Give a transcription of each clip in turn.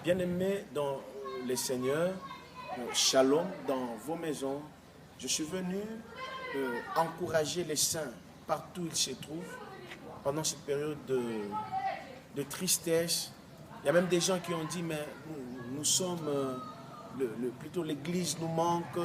Bien-aimés dans les Seigneurs, shalom dans vos maisons. Je suis venu encourager les saints partout où ils se trouvent pendant cette période de tristesse. Il y a même des gens qui ont dit, mais nous sommes, plutôt l'Église nous manque,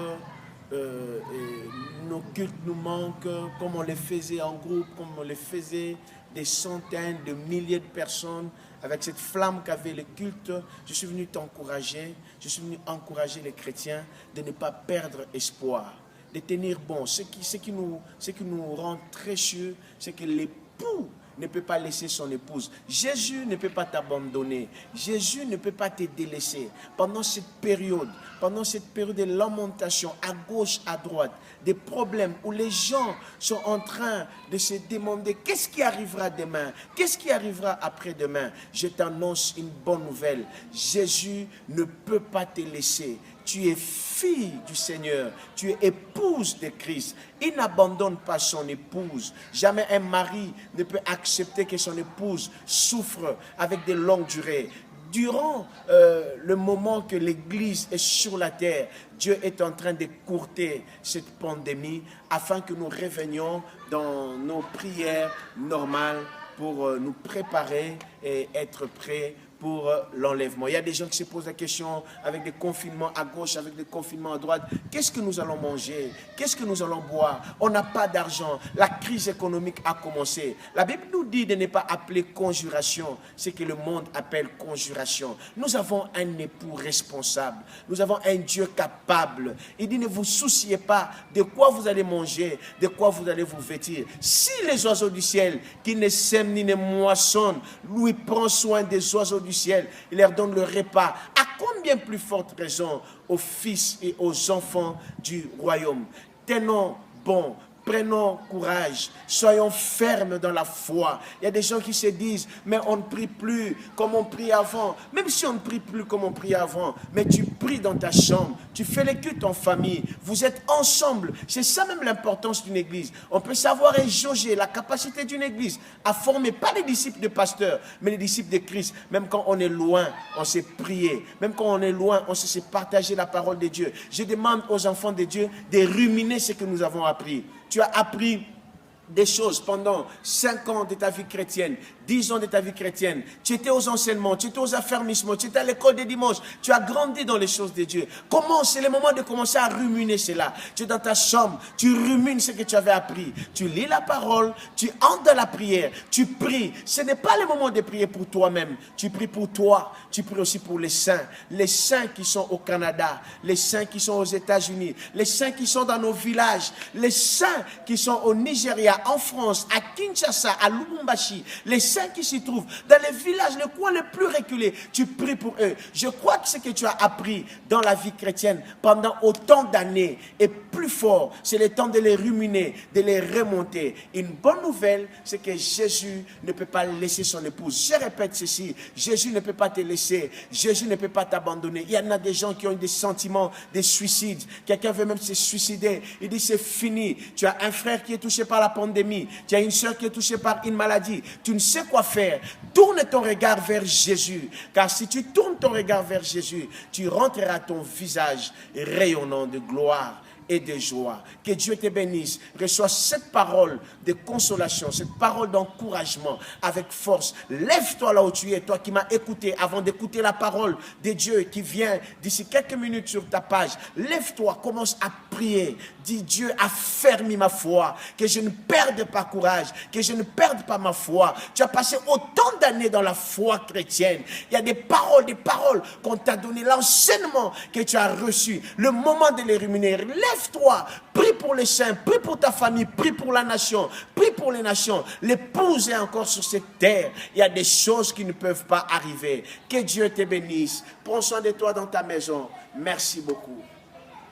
et nos cultes nous manquent, comme on les faisait en groupe, comme on les faisait des centaines, de milliers de personnes, avec cette flamme qu'avait le culte. Je suis venu t'encourager, je suis venu encourager les chrétiens de ne pas perdre espoir, de tenir bon. Ce qui nous rend très sûrs, c'est que l'époux ne peut pas laisser son épouse. Jésus ne peut pas t'abandonner. Jésus ne peut pas te délaisser. Pendant cette période de lamentation, à gauche, à droite, des problèmes où les gens sont en train de se demander qu'est-ce qui arrivera demain, qu'est-ce qui arrivera après-demain. Je t'annonce une bonne nouvelle. Jésus ne peut pas te laisser. Tu es fille du Seigneur, tu es épouse de Christ. Il n'abandonne pas son épouse. Jamais un mari ne peut accepter que son épouse souffre avec de longues durées. Durant le moment que l'Église est sur la terre, Dieu est en train d'écourter cette pandémie afin que nous revenions dans nos prières normales pour nous préparer et être prêts pour l'enlèvement. Il y a des gens qui se posent la question avec des confinements à gauche, avec des confinements à droite. Qu'est-ce que nous allons manger? Qu'est-ce que nous allons boire? On n'a pas d'argent. La crise économique a commencé. La Bible nous dit de ne pas appeler conjuration ce que le monde appelle conjuration. Nous avons un époux responsable. Nous avons un Dieu capable. Il dit ne vous souciez pas de quoi vous allez manger, de quoi vous allez vous vêtir. Si les oiseaux du ciel qui ne sèment ni ne moissonnent, lui prend soin des oiseaux du ciel, il leur donne le repas. À combien plus forte raison aux fils et aux enfants du royaume? Tenons bon, prenons courage, soyons fermes dans la foi. Il y a des gens qui se disent, mais on ne prie plus comme on priait avant. Même si on ne prie plus comme on priait avant, mais tu pries dans ta chambre, tu fais les cultes en famille, vous êtes ensemble. C'est ça même l'importance d'une église. On peut savoir et jauger la capacité d'une église à former pas les disciples de pasteurs, mais les disciples de Christ. Même quand on est loin, on sait prier. Même quand on est loin, on sait partager la parole de Dieu. Je demande aux enfants de Dieu de ruminer ce que nous avons appris. Tu as appris des choses pendant 5 ans de ta vie chrétienne, 10 ans de ta vie chrétienne. Tu étais aux enseignements, tu étais aux affermissements, tu étais à l'école des dimanches. Tu as grandi dans les choses de Dieu. Comment? C'est le moment de commencer à ruminer cela. Tu es dans ta chambre, tu rumines ce que tu avais appris. Tu lis la parole, tu entres dans la prière, tu pries. Ce n'est pas le moment de prier pour toi-même. Tu pries pour toi, tu pries aussi pour les saints qui sont au Canada, les saints qui sont aux États-Unis, les saints qui sont dans nos villages, les saints qui sont au Nigeria, en France, à Kinshasa, à Lubumbashi, les saints qui s'y trouvent, dans les villages, les coins les plus reculés, tu pries pour eux. Je crois que ce que tu as appris dans la vie chrétienne pendant autant d'années est plus fort. C'est le temps de les ruminer, de les remonter. Une bonne nouvelle, c'est que Jésus ne peut pas laisser son épouse. Je répète ceci, Jésus ne peut pas te laisser, Jésus ne peut pas t'abandonner. Il y en a des gens qui ont des sentiments de suicide. Quelqu'un veut même se suicider. Il dit c'est fini. Tu as un frère qui est touché par la pandémie, tu as une soeur qui est touchée par une maladie, tu ne sais quoi faire. Tourne ton regard vers Jésus, car si tu tournes ton regard vers Jésus, tu rentreras ton visage rayonnant de gloire et de joie. Que Dieu te bénisse. Reçois cette parole de consolation, cette parole d'encouragement avec force. Lève-toi là où tu es, toi qui m'as écouté avant d'écouter la parole de Dieu qui vient d'ici quelques minutes sur ta page. Lève-toi, commence à prier. Dis Dieu, affermis ma foi, que je ne perde pas courage, que je ne perde pas ma foi. Tu as passé autant d'années dans la foi chrétienne. Il y a des paroles qu'on t'a donné, l'enseignement que tu as reçu. Le moment de les ruminer. Lève-toi, prie pour les saints, prie pour ta famille, prie pour la nation, prie pour les nations. L'épouse est encore sur cette terre. Il y a des choses qui ne peuvent pas arriver. Que Dieu te bénisse. Prends soin de toi dans ta maison. Merci beaucoup.